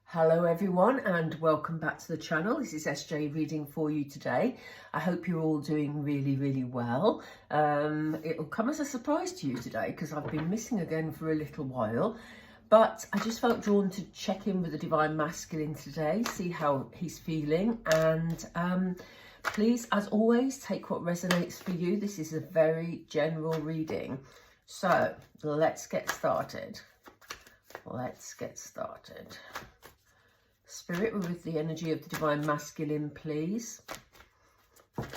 Hello everyone and welcome back to the channel. This is SJ reading for you today. I hope you're all doing really well. It'll come as a surprise to you today because I've been missing again for a little while, but I just felt drawn to check in with the Divine Masculine today, see how he's feeling, and please, as always, take what resonates for you. This is a very general reading. So let's get started. Spirit, we're with the energy of the Divine Masculine, please.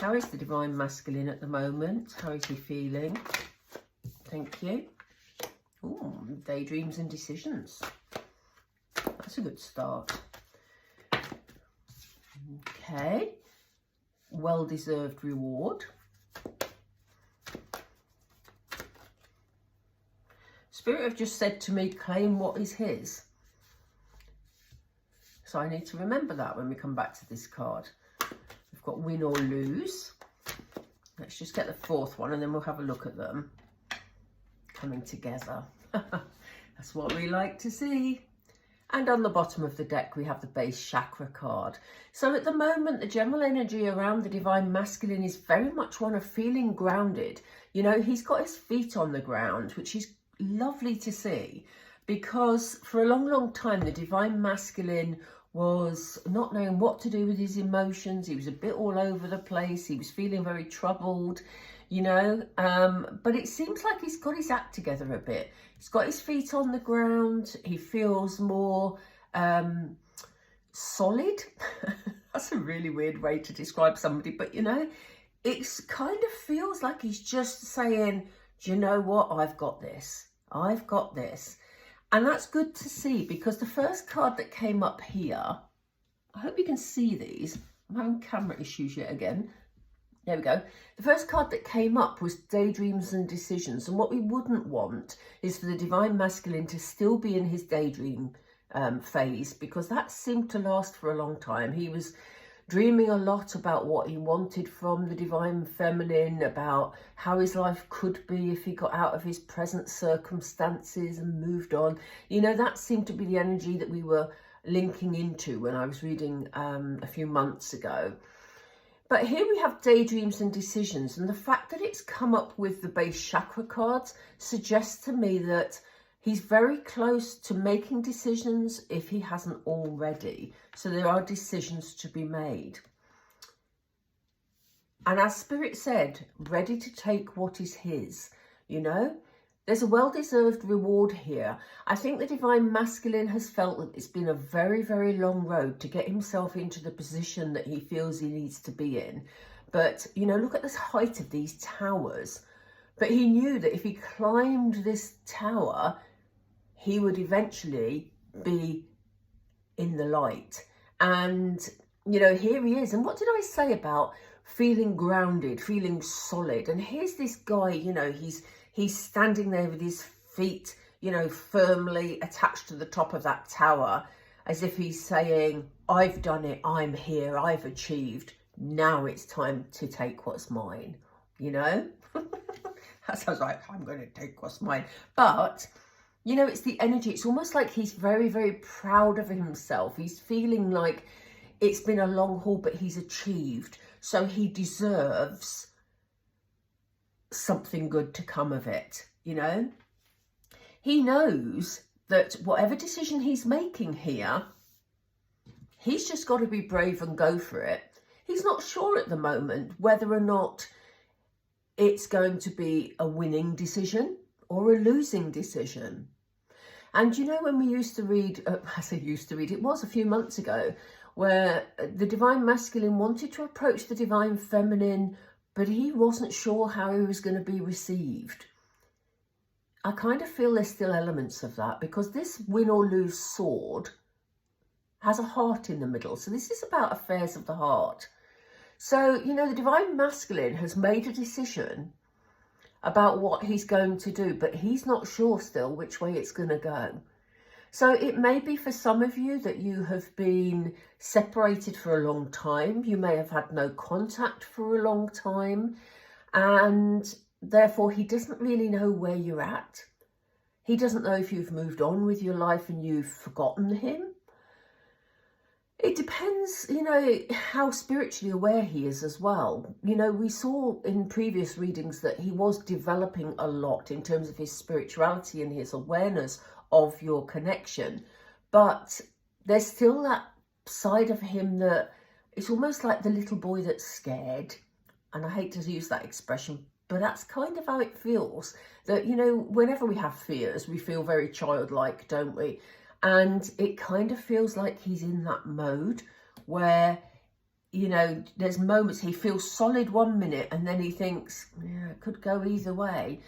How is the Divine Masculine at the moment? How is he feeling? Thank you. Ooh, daydreams and decisions. That's a good start. Okay. Well-deserved reward. Spirit have just said to me, claim what is his. So I need to remember that when we come back to this card. We've got win or lose. Let's just get the fourth one and then we'll have a look at them coming together. That's what we like to see. And on the bottom of the deck, we have the base chakra card. So at the moment, the general energy around the Divine Masculine is very much one of feeling grounded. You know, he's got his feet on the ground, which is lovely to see, because for a long time, the Divine Masculine was not knowing what to do with his emotions. He was a bit all over the place. He was feeling very troubled, you know, but it seems like he's got his act together a bit. He's got his feet on the ground. He feels more solid. That's a really weird way to describe somebody, but you know, it's kind of feels like he's just saying, do you know what? I've got this. I've got this. And that's good to see, because the first card that came up here, I hope you can see these. I'm having camera issues yet again. There we go. The first card that came up was daydreams and decisions. And what we wouldn't want is for the Divine Masculine to still be in his daydream phase, because that seemed to last for a long time. He was dreaming a lot about what he wanted from the Divine Feminine, about how his life could be if he got out of his present circumstances and moved on. You know, that seemed to be the energy that we were linking into when I was reading a few months ago. But here we have daydreams and decisions, and the fact that it's come up with the base chakra cards suggests to me that he's very close to making decisions if he hasn't already. So there are decisions to be made. And as Spirit said, ready to take what is his, you know. There's a well-deserved reward here. I think the Divine Masculine has felt that it's been a very long road to get himself into the position that he feels he needs to be in. But, you know, look at the height of these towers. But he knew that if he climbed this tower, he would eventually be in the light. And, you know, here he is. And what did I say about feeling grounded, feeling solid? And here's this guy, you know, he's standing there with his feet, you know, firmly attached to the top of that tower, as if he's saying, I've done it, I'm here, I've achieved. Now it's time to take what's mine, you know? That sounds like, I'm going to take what's mine. But, you know, it's the energy. It's almost like he's very proud of himself. He's feeling like it's been a long haul, but he's achieved. So he deserves something good to come of it, you know. He knows that whatever decision he's making here, he's just got to be brave and go for it. He's not sure at the moment whether or not it's going to be a winning decision or a losing decision. And you know, when we used to read, I say used to read, it was a few months ago, where the Divine Masculine wanted to approach the Divine Feminine, but he wasn't sure how he was going to be received. I kind of feel there's still elements of that, because this win or lose sword has a heart in the middle. So this is about affairs of the heart. So, you know, the Divine Masculine has made a decision about what he's going to do, but he's not sure still which way it's going to go. So it may be for some of you that you have been separated for a long time. You may have had no contact for a long time, and therefore he doesn't really know where you're at. He doesn't know if you've moved on with your life and you've forgotten him. It depends, you know, how spiritually aware he is as well. You know, we saw in previous readings that he was developing a lot in terms of his spirituality and his awareness of your connection. But there's still that side of him that it's almost like the little boy that's scared. And I hate to use that expression, but that's kind of how it feels. That, you know, whenever we have fears, we feel very childlike, don't we? And it kind of feels like he's in that mode where, you know, there's moments he feels solid 1 minute and then he thinks, yeah, it could go either way.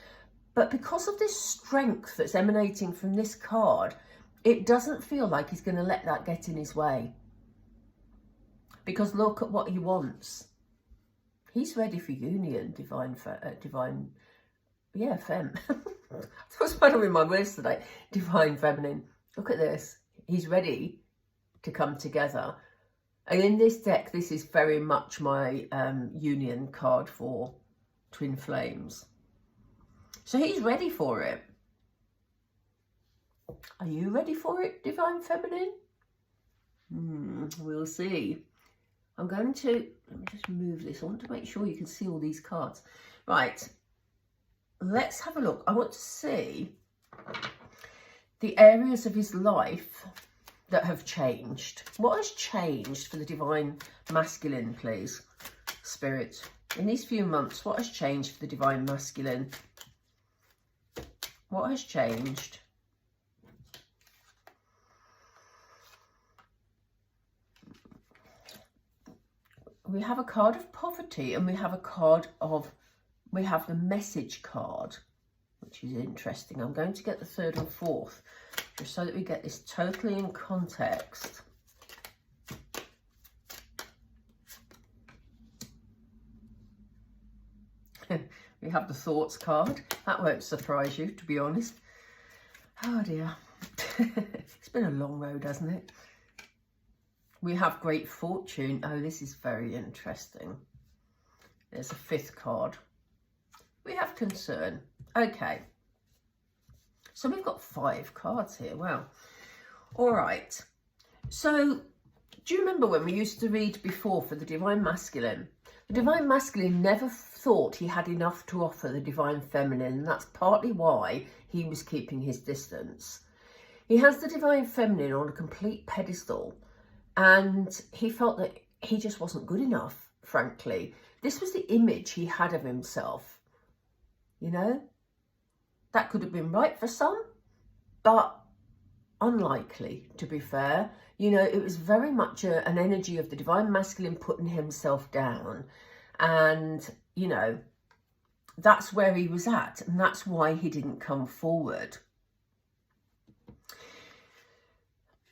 But because of this strength that's emanating from this card, it doesn't feel like he's going to let that get in his way. Because look at what he wants. He's ready for union, divine, femme. That's one of my words today, divine feminine. Look at this. He's ready to come together. And in this deck, this is very much my union card for twin flames. So he's ready for it. Are you ready for it, divine feminine? We'll see. I'm going to, let me just move this. I want to make sure you can see all these cards. Right, let's have a look. I want to see the areas of his life that have changed. What has changed for the divine masculine, please? Spirit, in these few months, what has changed for the divine masculine? What has changed? We have a card of poverty and we have a card of, we have the message card, which is interesting. I'm going to get the third and fourth, just so that we get this totally in context. We have the thoughts card. That won't surprise you, to be honest. Oh dear. It's been a long road, hasn't it? We have great fortune. Oh, this is very interesting. There's a fifth card. We have concern. Okay. So we've got 5 cards here. Wow. All right. So do you remember when we used to read before for the divine masculine? The divine masculine never thought he had enough to offer the divine feminine. And that's partly why he was keeping his distance. He has the divine feminine on a complete pedestal. And he felt that he just wasn't good enough, frankly. This was the image he had of himself. You know, that could have been right for some, but unlikely, to be fair. You know, it was very much an energy of the divine masculine putting himself down. And, you know, that's where he was at. And that's why he didn't come forward.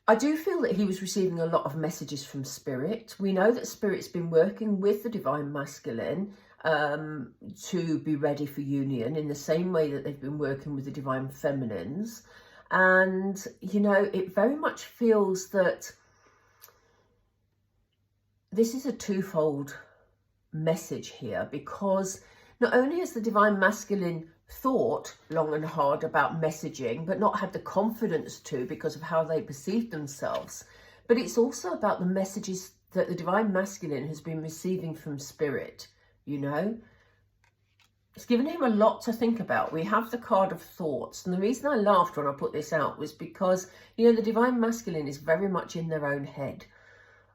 I do feel that he was receiving a lot of messages from Spirit. We know that Spirit's been working with the divine masculine to be ready for union in the same way that they've been working with the divine feminines. And, you know, it very much feels that this is a twofold message here, because not only has the divine masculine thought long and hard about messaging, but not had the confidence to because of how they perceived themselves, but it's also about the messages that the divine masculine has been receiving from Spirit. You know, it's given him a lot to think about. We have the card of thoughts, and the reason I laughed when I put this out was because, you know, the divine masculine is very much in their own head.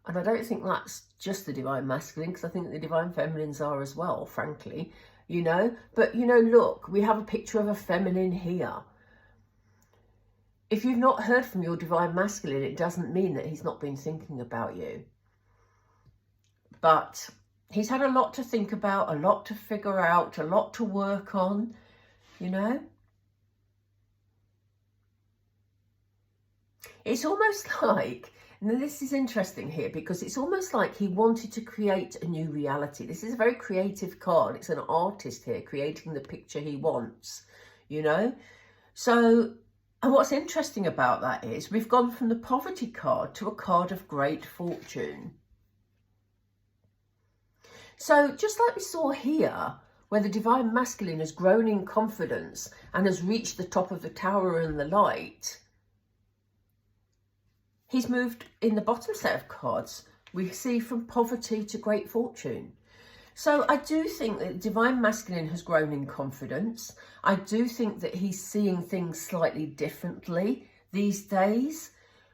And I don't think that's just the divine masculine, because I think the divine feminines are as well, frankly. You know, but, you know, look, we have a picture of a feminine here. If you've not heard from your divine masculine, it doesn't mean that he's not been thinking about you. But he's had a lot to think about, a lot to figure out, a lot to work on, you know. It's almost like, now this is interesting here, because it's almost like he wanted to create a new reality. This is a very creative card. It's an artist here creating the picture he wants, you know. So, and what's interesting about that is we've gone from the poverty card to a card of great fortune. So just like we saw here, where the divine masculine has grown in confidence and has reached the top of the tower and the light, he's moved in the bottom set of cards. We see from poverty to great fortune. So I do think that Divine Masculine has grown in confidence. I do think that he's seeing things slightly differently these days.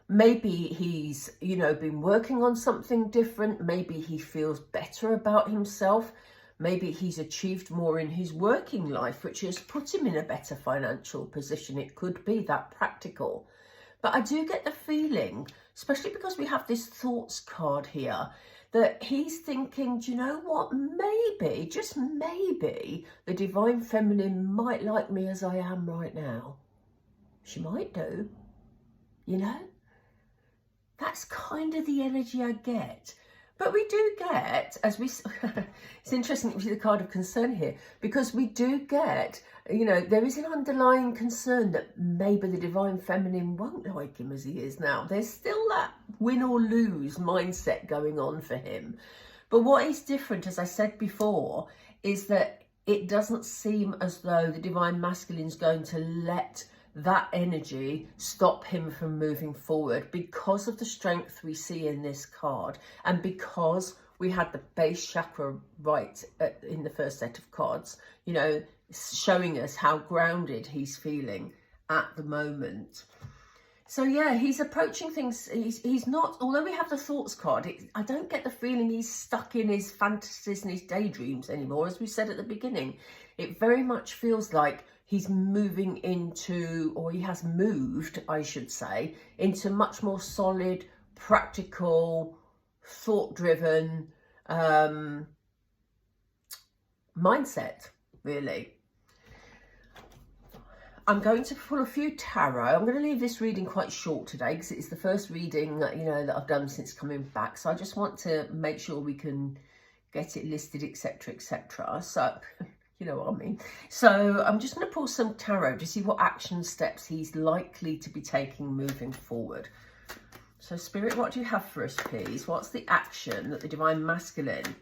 Maybe he's, you know, been working on something different. Maybe he feels better about himself. Maybe he's achieved more in his working life, which has put him in a better financial position. It could be that practical. But I do get the feeling, especially because we have this thoughts card here, that he's thinking, do you know what, maybe, just maybe, the Divine Feminine might like me as I am right now. She might do, you know? That's kind of the energy I get. But we do get, as we, it's interesting to see the card of concern here, because we do get, you know, there is an underlying concern that maybe the Divine Feminine won't like him as he is now. There's still that win or lose mindset going on for him. But what is different, as I said before, is that it doesn't seem as though the Divine Masculine is going to let that energy stop him from moving forward, because of the strength we see in this card, and because we had the base chakra right in the first set of cards, you know, showing us how grounded he's feeling at the moment. So yeah, he's approaching things, he's not, although we have the thoughts card, I don't get the feeling he's stuck in his fantasies and his daydreams anymore. As we said at the beginning, it very much feels like he's moving into, or he has moved, I should say, into much more solid, practical, thought-driven mindset, really. I'm going to pull a few tarot. I'm going to leave this reading quite short today because it's the first reading that, you know, that I've done since coming back. So I just want to make sure we can get it listed, etc., etc. So, you know what I mean. So I'm just going to pull some tarot to see what action steps he's likely to be taking moving forward. So Spirit, what do you have for us, please? What's the action that the Divine Masculine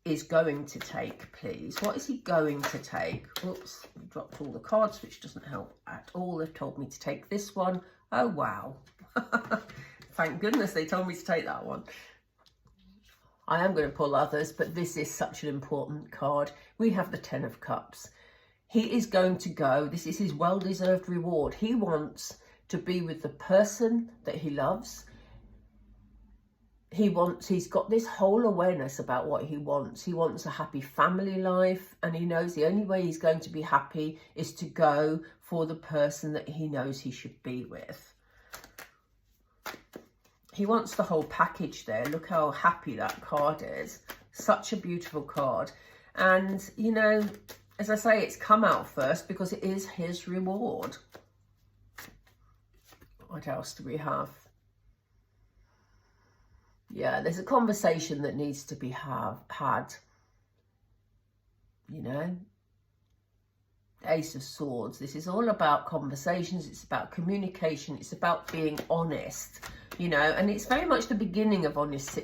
is going to take, please? What is he going to take? Oops, I dropped all the cards, which doesn't help at all. They've told me to take this one. Oh, wow. Thank goodness they told me to take that one. I am going to pull others, but this is such an important card. We have the Ten of Cups. He is going to go. This is his well-deserved reward. He wants to be with the person that he loves. He's got this whole awareness about what he wants. He wants a happy family life, and he knows the only way he's going to be happy is to go for the person that he knows he should be with. He wants the whole package there. Look how happy that card is. Such a beautiful card. And, you know, as I say, it's come out first because it is his reward. What else do we have? Yeah, there's a conversation that needs to be had. You know, Ace of Swords. This is all about conversations. It's about communication. It's about being honest, you know, and it's very much the beginning of honest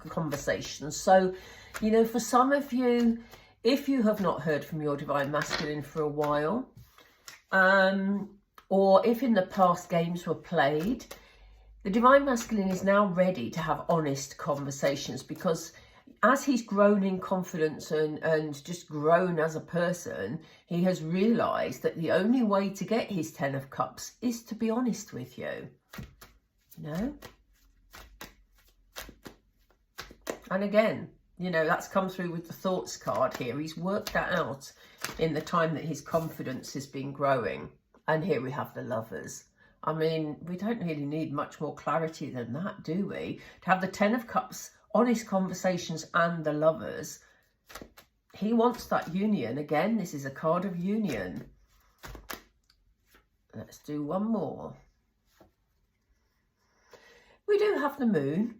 conversations. So, you know, for some of you, if you have not heard from your Divine Masculine for a while, or if in the past games were played, the Divine Masculine is now ready to have honest conversations, because as he's grown in confidence and just grown as a person, he has realised that the only way to get his Ten of Cups is to be honest with you. You know? And again, you know, that's come through with the thoughts card here. He's worked that out in the time that his confidence has been growing. And here we have the Lovers. I mean, we don't really need much more clarity than that, do we? To have the Ten of Cups, honest conversations, and the Lovers. He wants that union. Again, this is a card of union. Let's do one more. We do have the Moon.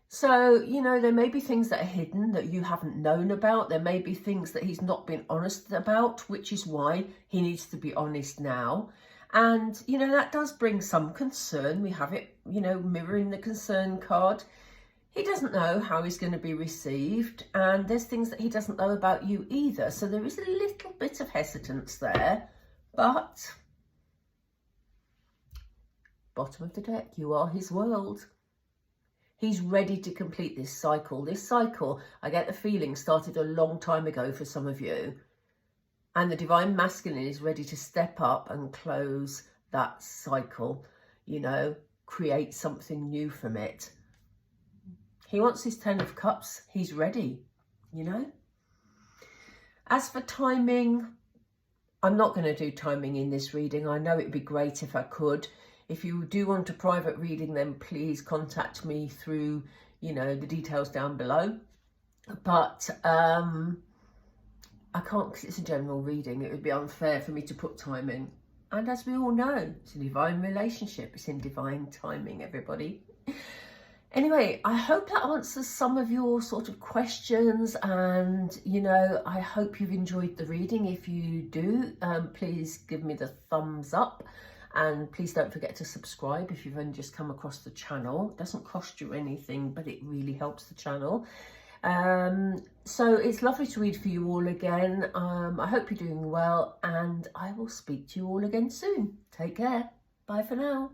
So, you know, there may be things that are hidden that you haven't known about. There may be things that he's not been honest about, which is why he needs to be honest now. And, you know, that does bring some concern. We have it, you know, mirroring the concern card. He doesn't know how he's going to be received. And there's things that he doesn't know about you either. So there is a little bit of hesitance there. But bottom of the deck, you are his world. He's ready to complete this cycle. This cycle, I get the feeling, started a long time ago for some of you. And the Divine Masculine is ready to step up and close that cycle, you know, create something new from it. He wants his 10 of Cups. He's ready, you know. As for timing, I'm not going to do timing in this reading. I know it'd be great if I could. If you do want a private reading, then please contact me through, you know, the details down below. But I can't, because it's a general reading. It would be unfair for me to put timing. And as we all know, it's a divine relationship. It's in divine timing, everybody. Anyway, I hope that answers some of your sort of questions, and, you know, I hope you've enjoyed the reading. If you do, please give me the thumbs up, and please don't forget to subscribe if you've only just come across the channel. It doesn't cost you anything, but it really helps the channel. So it's lovely to read for you all again. I hope you're doing well, and I will speak to you all again soon. Take care. Bye for now.